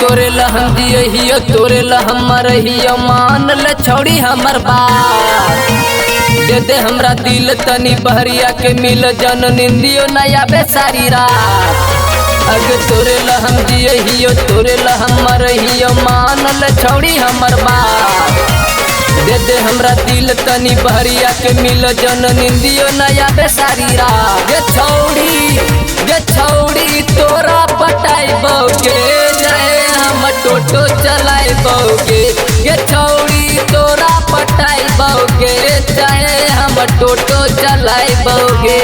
तोरे लहम दियो तोरे लहम मरहियो मान ले छोड़ी हमर बात दे दे हमरा दिल तनी बहरिया के मिल जन निंदियो नया बेसारी रात अग तोरे लहम दियो तोरे लहम मरहियो मान ले छोड़ी हमर बात दे दे हमरा दिल तनी बहरिया के मिल जन निंदियो नया बेसारी रात गे छौड़ी तोरा पटाई बौके जाए हम टोटो चलाई बौके गे छौड़ी तोरा पटाई बौके चाहे हम टोटो चलाई बौके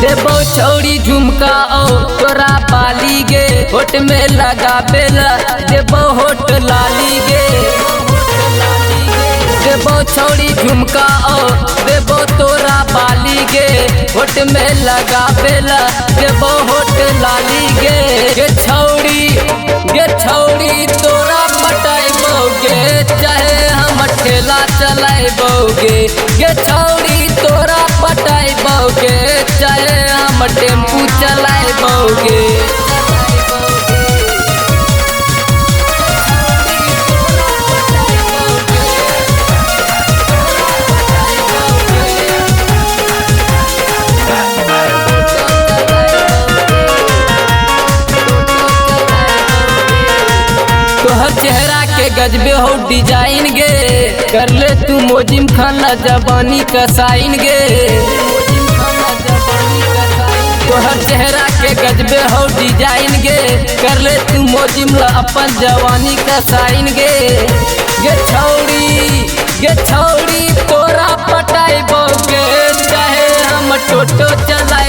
देबो छौड़ी झुमका ओ तोरा बाली गे होठ में लगा बेला देबो होठ लाली गे देबो छौड़ी झुमका ओ देबो तोरा बाली गे होठ में लगा बेला देबो होठ लाली गे छौड़ी तोरा पटाई बौगे चाहे हम ठेला चलाई बौगे गे छौड़ी तोरा पटाई बौगे चाहे हम टेम्पू चलाई बौगे तोहर चेहरा के गजबे हो डिजाइन गे कर ले तू मोजिम खाना जबानी का साइन गे तोहर चेहरा के गजबे हो डिजाइन गे कर ले तू मोजिम ला अपन जवानी का साइन गे छौड़ी तोरा पटाई बौगे चाहे हम टोटो चलाई